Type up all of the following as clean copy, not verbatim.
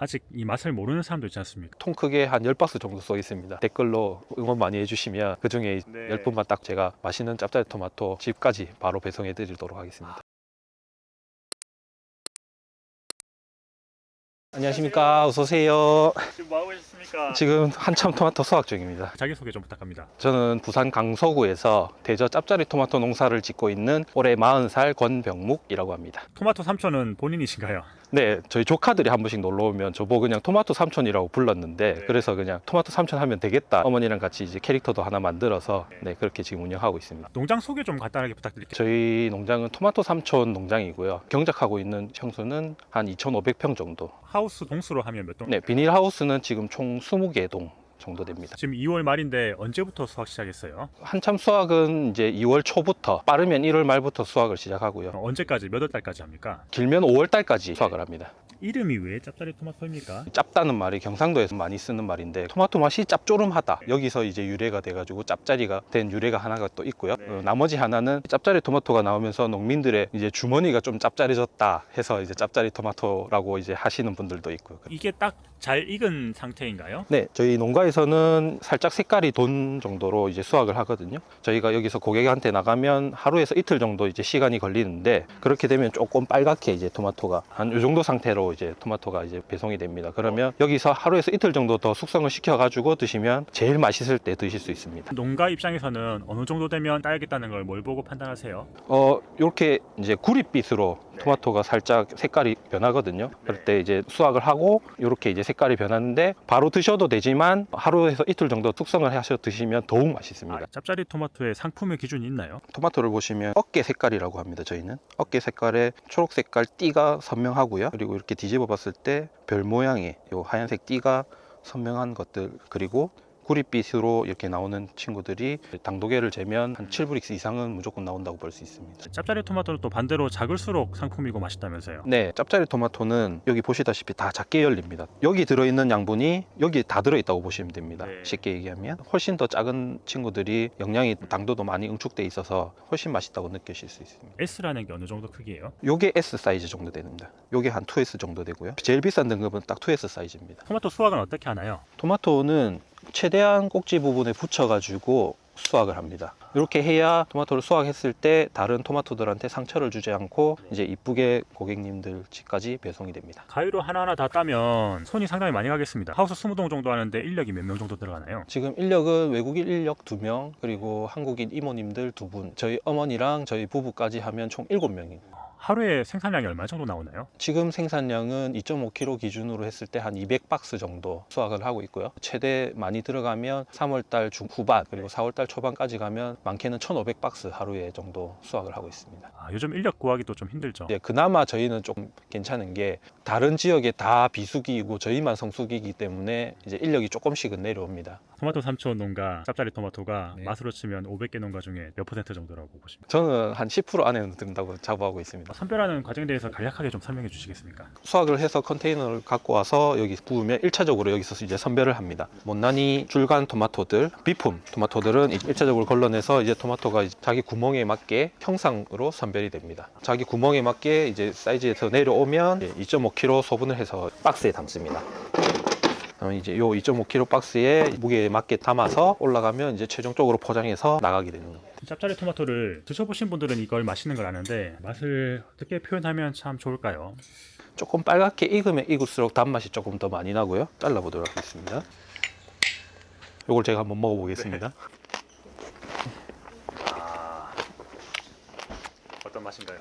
아직 이 맛을 모르는 사람도 있지 않습니까? 통 크게 한 10박스 정도 써 있습니다. 댓글로 응원 많이 해주시면 그 중에 네. 10분만 딱 제가 맛있는 짭짜리 토마토 집까지 바로 배송해 드리도록 하겠습니다. 안녕하십니까. 어서오세요. 지금 뭐하고 계셨습니까? 지금 한참 토마토 수확 중입니다. 자기소개 좀 부탁합니다. 저는 부산 강서구에서 대저 짭짜리 토마토 농사를 짓고 있는 올해 40살 권병묵이라고 합니다. 토마토 삼촌은 본인이신가요? 네, 저희 조카들이 한 번씩 놀러 오면 저보고 그냥 토마토 삼촌이라고 불렀는데 네. 그래서 그냥 토마토 삼촌 하면 되겠다. 어머니랑 같이 이제 캐릭터도 하나 만들어서 네, 그렇게 지금 운영하고 있습니다. 농장 소개 좀 간단하게 부탁드릴게요. 저희 농장은 토마토 삼촌 농장이고요. 경작하고 있는 형수는 한 2,500평 정도. 하우스 동수로 하면 몇 동? 네, 비닐하우스는 지금 총 20개 동 정도 됩니다. 지금 2월 말인데 언제부터 수확 시작했어요? 한참 수확은 이제 2월 초부터, 빠르면 1월 말부터 수확을 시작하고요. 언제까지 몇 월달까지 합니까? 길면 5월 달까지 수확을 합니다. 이름이 왜 짭짜리 토마토입니까? 짭다는 말이 경상도에서 많이 쓰는 말인데 토마토 맛이 짭조름하다. 여기서 이제 유래가 돼가지고 짭짜리가 된 유래가 하나가 또 있고요. 네. 나머지 하나는 짭짜리 토마토가 나오면서 농민들의 이제 주머니가 좀 짭짜리졌다 해서 이제 짭짜리 토마토라고 이제 하시는 분들도 있고요. 이게 딱 잘 익은 상태인가요? 네, 저희 농가에서는 살짝 색깔이 돈 정도로 이제 수확을 하거든요. 저희가 여기서 고객한테 나가면 하루에서 이틀 정도 이제 시간이 걸리는데 그렇게 되면 조금 빨갛게 이제 토마토가 한 이 정도 상태로 이제 토마토가 이제 배송이 됩니다. 그러면 여기서 하루에서 이틀 정도 더 숙성을 시켜가지고 드시면 제일 맛있을 때 드실 수 있습니다. 농가 입장에서는 어느 정도 되면 따야겠다는 걸 뭘 보고 판단하세요? 이렇게 이제 구릿빛으로 토마토가 살짝 색깔이 변하거든요. 그럴 때 이제 수확을 하고 이렇게 이제 색깔이 변하는데 바로 드셔도 되지만 하루에서 이틀 정도 숙성을 하셔 드시면 더욱 맛있습니다. 짭짜리 토마토의 상품의 기준이 있나요? 토마토를 보시면 어깨 색깔이라고 합니다. 저희는 어깨 색깔에 초록 색깔 띠가 선명하고요. 그리고 이렇게 뒤집어 봤을 때 별 모양의 요 하얀색 띠가 선명한 것들, 그리고 구릿빛으로 이렇게 나오는 친구들이 당도계를 재면 한 7브릭스 이상은 무조건 나온다고 볼 수 있습니다. 짭짜리 토마토는 또 반대로 작을수록 상품이고 맛있다면서요? 네, 짭짜리 토마토는 여기 보시다시피 다 작게 열립니다. 여기 들어있는 양분이 여기 다 들어있다고 보시면 됩니다. 네. 쉽게 얘기하면 훨씬 더 작은 친구들이 영양이 당도도 많이 응축돼 있어서 훨씬 맛있다고 느끼실 수 있습니다. S라는 게 어느 정도 크기예요? 요게 S 사이즈 정도 됩니다. 요게 한 2S 정도 되고요. 제일 비싼 등급은 딱 2S 사이즈입니다. 토마토 수확은 어떻게 하나요? 토마토는 최대한 꼭지 부분에 붙여가지고 수확을 합니다. 이렇게 해야 토마토를 수확했을 때 다른 토마토들한테 상처를 주지 않고 이제 이쁘게 고객님들 집까지 배송이 됩니다. 가위로 하나하나 다 따면 손이 상당히 많이 가겠습니다. 하우스 20동 정도 하는데 인력이 몇 명 정도 들어가나요? 지금 인력은 외국인 인력 2명, 그리고 한국인 이모님들 2분, 저희 어머니랑 저희 부부까지 하면 총 7명입니다. 하루에 생산량이 얼마 정도 나오나요? 지금 생산량은 2.5kg 기준으로 했을 때 한 200박스 정도 수확을 하고 있고요. 최대 많이 들어가면 3월달 중후반 그리고 4월달 초반까지 가면 많게는 1,500박스 하루에 정도 수확을 하고 있습니다. 요즘 인력 구하기도 좀 힘들죠. 이제 그나마 저희는 좀 괜찮은 게 다른 지역에 다 비수기이고 저희만 성수기이기 때문에 이제 인력이 조금씩은 내려옵니다. 토마토 삼촌 농가 짭짜리 토마토가 네. 맛으로 치면 500개 농가 중에 몇 % 정도라고 보십니까? 저는 한 10% 안에는 든다고 자부하고 있습니다. 선별하는 과정에 대해서 간략하게 좀 설명해 주시겠습니까? 수확을 해서 컨테이너를 갖고 와서 여기 부으면 1차적으로 여기서 이제 선별을 합니다. 못난이 줄간 토마토들, 비품 토마토들은 1차적으로 걸러내서 이제 토마토가 자기 구멍에 맞게 형상으로 선별이 됩니다. 자기 구멍에 맞게 이제 사이즈에서 내려오면 2.5kg 소분을 해서 박스에 담습니다. 그럼 이제 요 2.5kg 박스에 무게에 맞게 담아서 올라가면 이제 최종적으로 포장해서 나가게 되는 겁니다. 짭짜리 토마토를 드셔보신 분들은 이걸 맛있는 걸 아는데 맛을 어떻게 표현하면 참 좋을까요? 조금 빨갛게 익으면 익을수록 단맛이 조금 더 많이 나고요. 잘라보도록 하겠습니다. 요걸 제가 한번 먹어보겠습니다. 어떤 맛인가요?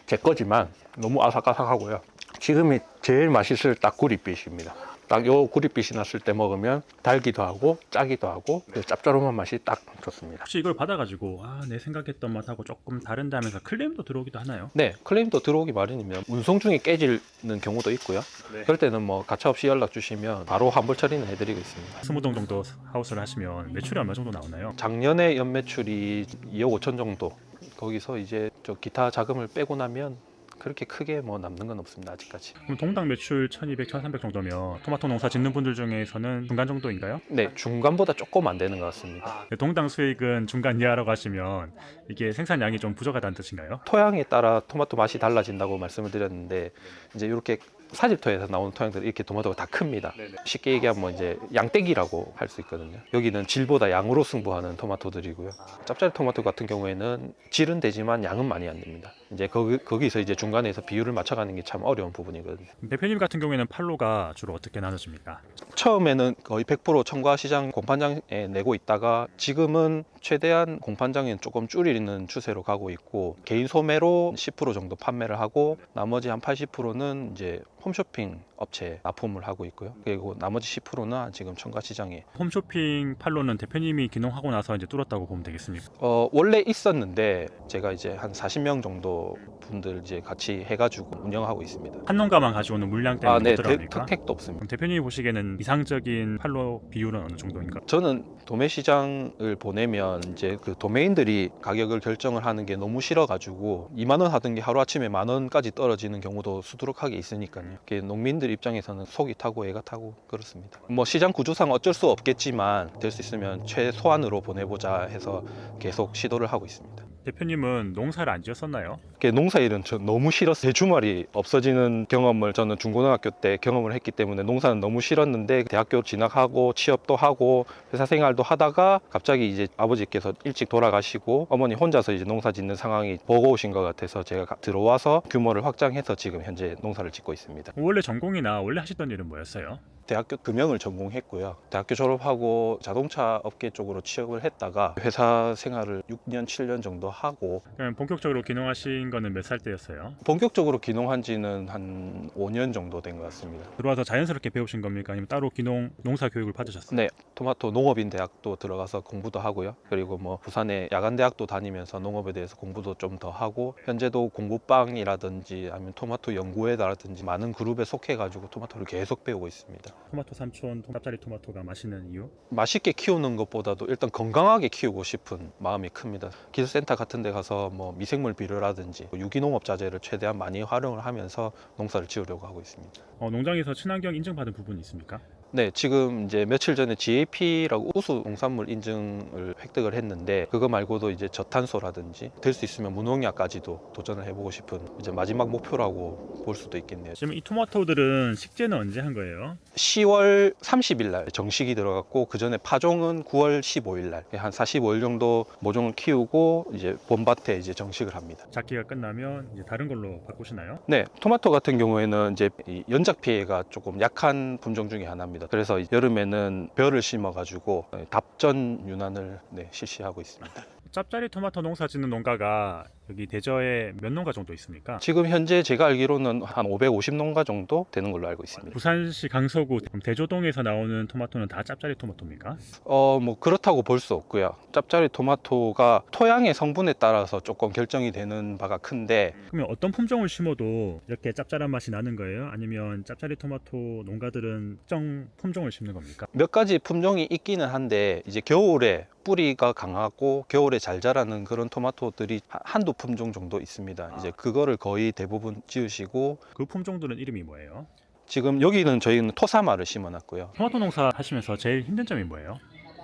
제 거지만 너무 아삭아삭하고요. 지금이 제일 맛있을 딱 구릿빛입니다. 딱 요 구릿빛이 났을 때 먹으면 달기도 하고 짜기도 하고 짭조름한 맛이 딱 좋습니다. 혹시 이걸 받아가지고 내 생각했던 맛하고 조금 다른다면서 클레임도 들어오기도 하나요? 네, 클레임도 들어오기 마련이면 운송 중에 깨지는 경우도 있고요. 네. 그럴 때는 뭐 가차없이 연락 주시면 바로 환불 처리는 해드리고 있습니다. 20동 정도 하우스를 하시면 매출이 얼마 정도 나오나요? 작년에 연매출이 2억 5천 정도. 거기서 이제 저 기타 자금을 빼고 나면 그렇게 크게 뭐 남는 건 없습니다. 아직까지. 그럼 동당 매출 1200, 1300 정도면 토마토 농사 짓는 분들 중에서는 중간 정도인가요? 네, 중간보다 조금 안 되는 것 같습니다. 동당 수익은 중간 이하라고 하시면 이게 생산량이 좀 부족하다는 뜻인가요? 토양에 따라 토마토 맛이 달라진다고 말씀을 드렸는데 이제 이렇게 사질토에서 나오는 토양들은 이렇게 토마토가 다 큽니다. 네네. 쉽게 얘기하면 뭐 이제 양떼기라고 할 수 있거든요. 여기는 질보다 양으로 승부하는 토마토들이고요. 짭짜리 토마토 같은 경우에는 질은 되지만 양은 많이 안 됩니다. 이제 거기서 이제 중간에서 비율을 맞춰가는 게 참 어려운 부분이거든요. 대표님 같은 경우에는 판로가 주로 어떻게 나눠집니까? 처음에는 거의 100% 청과시장 공판장에 내고 있다가 지금은 최대한 공판장에 조금 줄이는 추세로 가고 있고 개인 소매로 10% 정도 판매를 하고 나머지 한 80%는 이제 홈쇼핑 업체에 납품을 하고 있고요. 그리고 나머지 10%는 지금 청과시장에 홈쇼핑 판로는 대표님이 기농하고 나서 이제 뚫었다고 보면 되겠습니까? 원래 있었는데 제가 이제 한 40명 정도 분들 이제 같이 해가지고 운영하고 있습니다. 한 농가만 가져오는 물량 때문에 네, 못 들어갑니까? 특택도 없습니다. 그럼 대표님이 보시기에는 이상적인 판로 비율은 어느 정도인가? 저는 도매 시장을 보내면 이제 그 도매인들이 가격을 결정을 하는 게 너무 싫어가지고 2만 원 하던 게 하루 아침에 1만 원까지 떨어지는 경우도 수두룩하게 있으니까요. 그게 농민들 입장에서는 속이 타고 애가 타고 그렇습니다. 뭐 시장 구조상 어쩔 수 없겠지만 될 수 있으면 최소한으로 보내보자 해서 계속 시도를 하고 있습니다. 대표님은 농사를 안 지었었나요? 농사일은 저 너무 싫어서 제 주말이 없어지는 경험을 저는 중고등학교 때 경험을 했기 때문에 농사는 너무 싫었는데 대학교 진학하고 취업도 하고 회사 생활도 하다가 갑자기 이제 아버지께서 일찍 돌아가시고 어머니 혼자서 이제 농사 짓는 상황이 버거우신 것 같아서 제가 들어와서 규모를 확장해서 지금 현재 농사를 짓고 있습니다. 원래 전공이나 원래 하시던 일은 뭐였어요? 대학교 금형을 전공했고요. 대학교 졸업하고 자동차 업계 쪽으로 취업을 했다가 회사 생활을 6년, 7년 정도 하고 그럼 본격적으로 기농하신 거는 몇 살 때였어요? 본격적으로 기농한 지는 한 5년 정도 된 것 같습니다. 들어와서 자연스럽게 배우신 겁니까? 아니면 따로 기농 농사 교육을 받으셨어요? 네, 토마토 농업인 대학도 들어가서 공부도 하고요. 그리고 뭐 부산에 야간 대학도 다니면서 농업에 대해서 공부도 좀 더 하고 현재도 공부방이라든지 아니면 토마토 연구회라든지 많은 그룹에 속해가지고 토마토를 계속 배우고 있습니다. 토마토 삼촌, 짭짜리 토마토가 맛있는 이유? 맛있게 키우는 것보다도 일단 건강하게 키우고 싶은 마음이 큽니다. 기술센터 같은 데 가서 뭐 미생물 비료라든지 유기농업 자재를 최대한 많이 활용을 하면서 농사를 지으려고 하고 있습니다. 농장에서 친환경 인증받은 부분이 있습니까? 네, 지금 이제 며칠 전에 GAP라고 우수 농산물 인증을 획득을 했는데 그거 말고도 이제 저탄소라든지 될 수 있으면 무농약까지도 도전을 해보고 싶은 이제 마지막 목표라고 볼 수도 있겠네요. 지금 이 토마토들은 식재는 언제 한 거예요? 10월 30일 날 정식이 들어갔고 그 전에 파종은 9월 15일 날 한 45일 정도 모종을 키우고 이제 봄밭에 이제 정식을 합니다. 작기가 끝나면 이제 다른 걸로 바꾸시나요? 네, 토마토 같은 경우에는 이제 이 연작 피해가 조금 약한 품종 중에 하나입니다. 그래서 여름에는 벼를 심어가지고 답전 윤환을 실시하고 있습니다. 짭짜리 토마토 농사 짓는 농가가 여기 대저에 몇 농가 정도 있습니까? 지금 현재 제가 알기로는 한 550농가 정도 되는 걸로 알고 있습니다. 부산시 강서구 그럼 대조동에서 나오는 토마토는 다 짭짜리 토마토입니까? 뭐 그렇다고 볼 수 없고요. 짭짜리 토마토가 토양의 성분에 따라서 조금 결정이 되는 바가 큰데 그러면 어떤 품종을 심어도 이렇게 짭짤한 맛이 나는 거예요? 아니면 짭짜리 토마토 농가들은 특정 품종을 심는 겁니까? 몇 가지 품종이 있기는 한데 이제 겨울에 뿌리가 강하고 겨울에 잘 자라는 그런 토마토들이 한두 품종 정도 있습니다. 이제 그거를 거의 대부분 지으시고 그 품종들은 이름이 뭐예요? 지금 여기는 저희는 토사마를 심어놨고요. 토마토 농사 하시면서 제일 힘든 점이 뭐예요?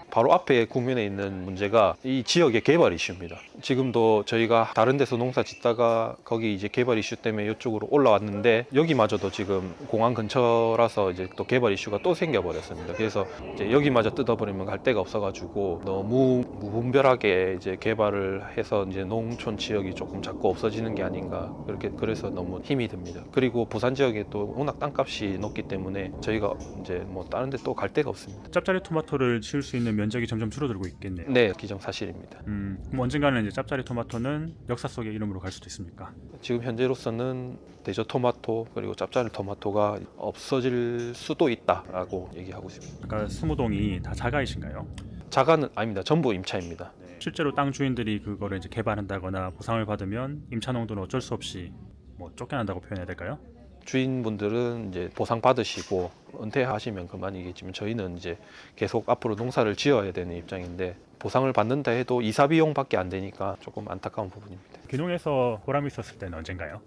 바로 앞에 국면에 있는 문제가 이 지역의 개발 이슈입니다. 지금도 저희가 다른 데서 농사 짓다가 거기 이제 개발 이슈 때문에 이쪽으로 올라왔는데 여기마저도 지금 공항 근처라서 이제 또 개발 이슈가 또 생겨버렸습니다. 그래서 이제 여기마저 뜯어버리면 갈 데가 없어가지고 너무 무분별하게 이제 개발을 해서 이제 농촌 지역이 조금 자꾸 없어지는 게 아닌가 그래서 너무 힘이 듭니다. 그리고 부산 지역에 또 워낙 땅값이 높기 때문에 저희가 이제 뭐 다른 데 또 갈 데가 없습니다. 짭짜리 토마토를 지을 수 있는 면적이 점점 줄어들고 있겠네요. 네, 기정사실입니다. 그럼 언젠가는 이제 짭짜리 토마토는 역사 속의 이름으로 갈 수도 있습니까? 지금 현재로서는 대저 토마토 그리고 짭짜리 토마토가 없어질 수도 있다라고 얘기하고 있습니다. 아까 20동이 다 자가이신가요? 자가는 아닙니다. 전부 임차입니다. 실제로 땅 주인들이 그거를 이제 개발한다거나 보상을 받으면 임차 농도는 어쩔 수 없이 뭐 쫓겨난다고 표현해야 될까요? 주인분들은 이제 보상 받으시고 은퇴하시면 그만이겠지만 저희는 이제 계속 앞으로 농사를 지어야 되는 입장인데 보상을 받는다 해도 이사 비용밖에 안 되니까 조금 안타까운 부분입니다. 귀농에서 보람 있었을 때는 언젠가요?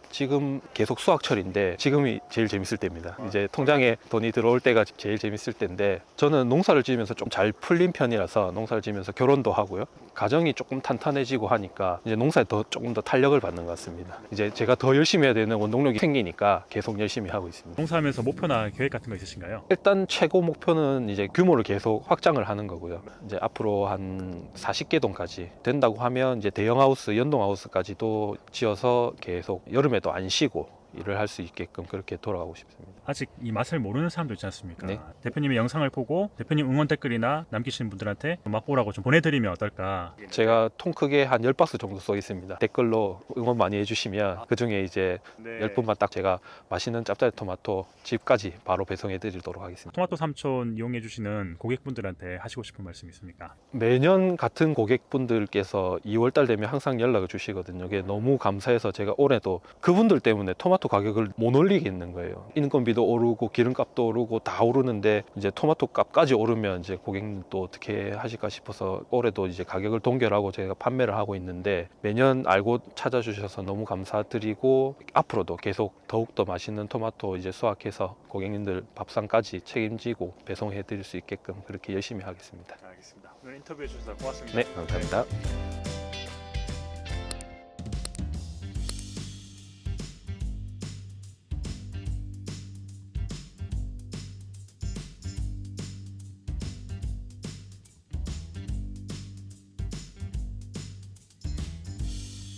지금 계속 수확철인데 지금이 제일 재밌을 때입니다. 이제 통장에 돈이 들어올 때가 제일 재밌을 때인데 저는 농사를 지으면서 좀 잘 풀린 편이라서 농사를 지으면서 결혼도 하고요. 가정이 조금 탄탄해지고 하니까 이제 농사에 조금 더 탄력을 받는 것 같습니다. 이제 제가 더 열심히 해야 되는 원동력이 생기니까 계속 열심히 하고 있습니다. 농사하면서 목표나 계획 같은 거 있으신가요? 일단 최고 목표는 이제 규모를 계속 확장을 하는 거고요. 이제 앞으로 한 40개 동까지 된다고 하면 이제 대형 하우스, 연동 하우스까지도 지어서 계속 여름에도 안 쉬고 일을 할 수 있게끔 그렇게 돌아가고 싶습니다. 아직 이 맛을 모르는 사람도 있지 않습니까? 네. 대표님의 영상을 보고 대표님 응원 댓글이나 남기시는 분들한테 맛보라고 좀 보내드리면 어떨까? 제가 통 크게 한 10박스 정도 써 있습니다. 댓글로 응원 많이 해주시면 그 중에 이제 10분만 딱 제가 맛있는 짭짜리 토마토 집까지 바로 배송해 드리도록 하겠습니다. 토마토 삼촌 이용해 주시는 고객분들한테 하시고 싶은 말씀 있습니까? 매년 같은 고객분들께서 2월달 되면 항상 연락을 주시거든요. 이게 너무 감사해서 제가 올해도 그분들 때문에 토마토 가격을 못 올리겠는 거예요. 인건비도 오르고 기름값도 오르고 다 오르는데 이제 토마토 값까지 오르면 이제 고객님 또 어떻게 하실까 싶어서 올해도 이제 가격을 동결하고 제가 판매를 하고 있는데 매년 알고 찾아주셔서 너무 감사드리고 앞으로도 계속 더욱더 맛있는 토마토 이제 수확해서 고객님들 밥상까지 책임지고 배송해 드릴 수 있게끔 그렇게 열심히 하겠습니다. 알겠습니다. 오늘 인터뷰해 주셔서 고맙습니다. 네, 감사합니다.